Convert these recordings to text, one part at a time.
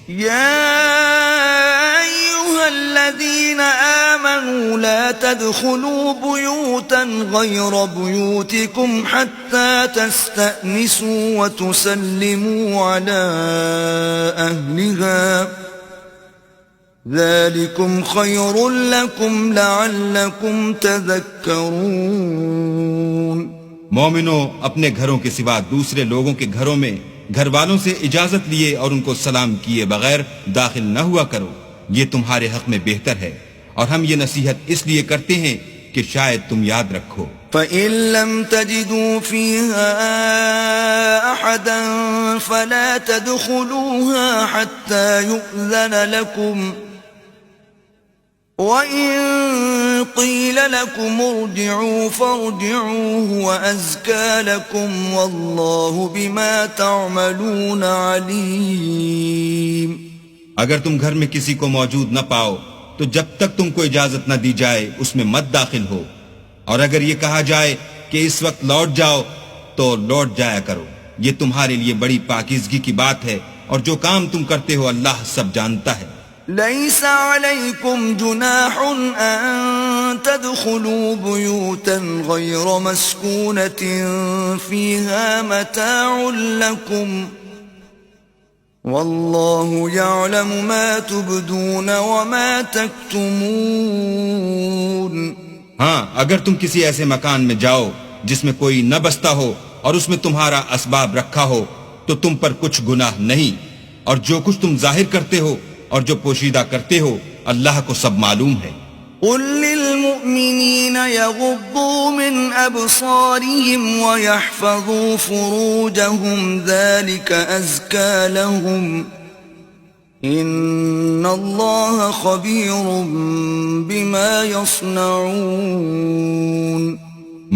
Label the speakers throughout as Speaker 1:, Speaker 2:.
Speaker 1: يا أيها الذين آمنوا لا تدخلوا بيوتا غير بيوتكم حتى تستأنسوا وتسلموا على أهلها ذلكم خير لكم لعلكم تذكرون.
Speaker 2: مومنو، اپنے گھروں کے سوا دوسرے لوگوں کے گھروں میں گھر والوں سے اجازت لیے اور ان کو سلام کیے بغیر داخل نہ ہوا کرو، یہ تمہارے حق میں بہتر ہے، اور ہم یہ نصیحت اس لیے کرتے ہیں کہ شاید تم یاد رکھو.
Speaker 1: فَإِن لَّمْ تَجِدُوا فِيهَا أَحَدًا فَلَا تَدْخُلُوهَا حَتَّى يُؤْذَنَ لَكُمْ وَإِن قِيلَ لَكُمْ ارْجِعُوا فَارْجِعُوا هُوَ أَزْكَىٰ لَكُمْ وَاللَّهُ بِمَا تَعْمَلُونَ عَلِيمٌ.
Speaker 2: اگر تم گھر میں کسی کو موجود نہ پاؤ تو جب تک تم کو اجازت نہ دی جائے اس میں مت داخل ہو، اور اگر یہ کہا جائے کہ اس وقت لوٹ جاؤ تو لوٹ جایا کرو، یہ تمہارے لیے بڑی پاکیزگی کی بات ہے، اور جو کام تم کرتے ہو اللہ سب جانتا ہے.
Speaker 1: لَيْسَ عَلَيْكُمْ جُنَاحٌ أَن تَدْخُلُوا بُيُوتًا غَيْرَ مَسْكُونَةٍ فِيهَا مَتَاعٌ لَكُمْ وَاللَّهُ يَعْلَمُ مَا تُبْدُونَ وَمَا تَكْتُمُونَ.
Speaker 2: ہاں، اگر تم کسی ایسے مکان میں جاؤ جس میں کوئی نہ بستا ہو اور اس میں تمہارا اسباب رکھا ہو تو تم پر کچھ گناہ نہیں، اور جو کچھ تم ظاہر کرتے ہو اور جو پوشیدہ کرتے ہو اللہ کو سب معلوم ہے.
Speaker 1: قُل لِّلْمُؤْمِنِينَ يَغُضُّوا مِنْ أَبْصَارِهِمْ وَيَحْفَظُوا فُرُوجَهُمْ ذَلِكَ أَزْكَىٰ لَهُمْ إِنَّ اللَّهَ خَبِيرٌ بِمَا يَصْنَعُونَ.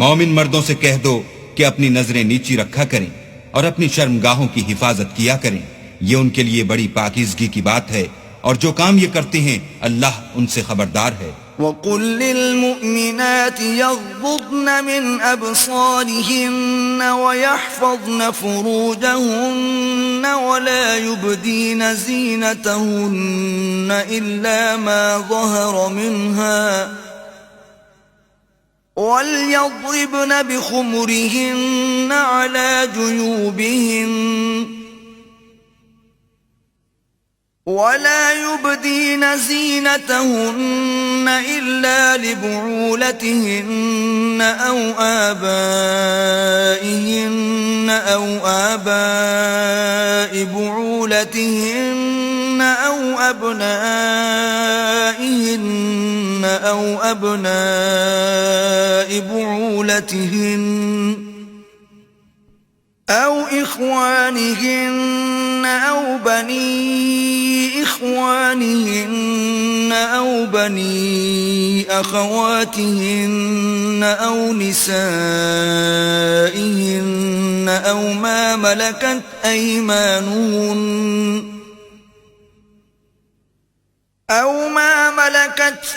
Speaker 2: مومن مردوں سے کہہ دو کہ اپنی نظریں نیچی رکھا کریں اور اپنی شرمگاہوں کی حفاظت کیا کریں، یہ ان کے لیے بڑی پاکیزگی کی بات ہے، اور جو کام یہ کرتے ہیں اللہ ان سے خبردار ہے.
Speaker 1: وَقُل لِّلْمُؤْمِنَاتِ يَغْضُضْنَ مِنْ أَبْصَارِهِنَّ وَيَحْفَظْنَ فُرُوجَهُنَّ وَلَا يُبْدِينَ زِينَتَهُنَّ إِلَّا مَا ظَهَرَ مِنْهَا وَلْيَضْرِبْنَ بِخُمُرِهِنَّ عَلَى جُيُوبِهِنَّ ولا يبدين زينتهن إلا لبعولتهن أو آبائهن أو آباء بعولتهن أو أبنائهن أو أبناء بعولتهن أو إخوانهن أو بني إخوانهن أو بني أخواتهن أو نسائهن أو ما ملكت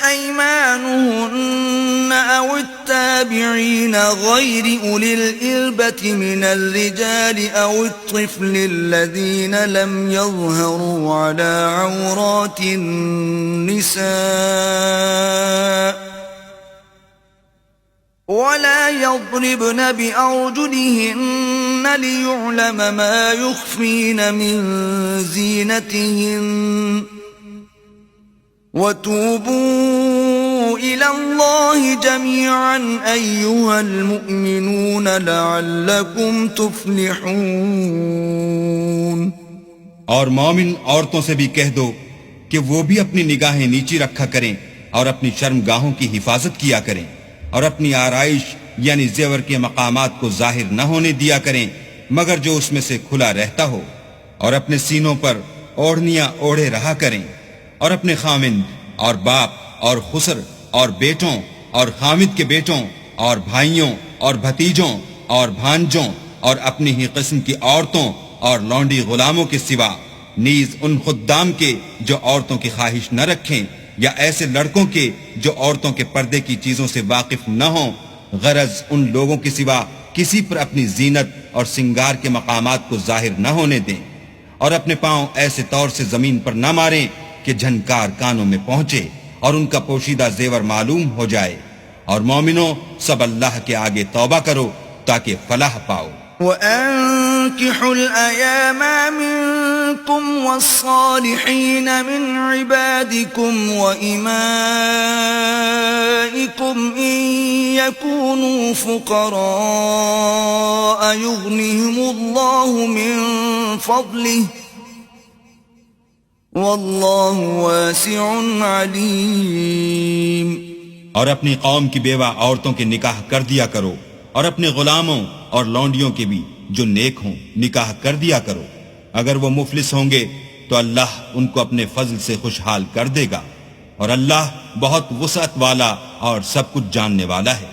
Speaker 1: أيمانهن أو التابعين غير أولي الإربة من الرجال أو الطفل الذين لم يظهروا على عورات النساء ولا يضربن بأرجلهن ليعلم ما يخفين من زينتهن وتوبوا إلى الله جميعا أيها المؤمنون لعلكم تفلحون.
Speaker 2: اور مومن عورتوں سے بھی کہہ دو کہ وہ بھی اپنی نگاہیں نیچی رکھا کریں اور اپنی شرمگاہوں کی حفاظت کیا کریں، اور اپنی آرائش یعنی زیور کے مقامات کو ظاہر نہ ہونے دیا کریں مگر جو اس میں سے کھلا رہتا ہو، اور اپنے سینوں پر اوڑھنیاں اوڑھے رہا کریں، اور اپنے خامند اور باپ اور خسر اور بیٹوں اور خامد کے بیٹوں اور بھائیوں اور بھتیجوں اور بھانجوں اور اپنی ہی قسم کی عورتوں اور لونڈی غلاموں کے سوا، نیز ان خدام کے جو عورتوں کی خواہش نہ رکھیں، یا ایسے لڑکوں کے جو عورتوں کے پردے کی چیزوں سے واقف نہ ہوں، غرض ان لوگوں کے سوا کسی پر اپنی زینت اور سنگار کے مقامات کو ظاہر نہ ہونے دیں، اور اپنے پاؤں ایسے طور سے زمین پر نہ ماریں کہ جھنکار کانوں میں پہنچے اور ان کا پوشیدہ زیور معلوم ہو جائے. اور مومنوں سب اللہ کے آگے توبہ کرو تاکہ فلاح پاؤ.
Speaker 1: وَأَنكِحُوا الْأَيَامَ مِنكُمْ وَالصَّالِحِينَ مِنْ عِبَادِكُمْ وَإِمَائِكُمْ إِنْ يَكُونُوا فُقَرَاءَ يُغْنِهِمُ اللَّهُ مِنْ فَضْلِهِ وَاللَّهُ وَاسِعٌ عَلِيمٌ.
Speaker 2: اور اپنی قوم کی بیوہ عورتوں کے نکاح کر دیا کرو اور اپنے غلاموں اور لونڈیوں کے بھی جو نیک ہوں نکاح کر دیا کرو. اگر وہ مفلس ہوں گے تو اللہ ان کو اپنے فضل سے خوشحال کر دے گا، اور اللہ بہت وسعت والا اور سب کچھ جاننے والا ہے.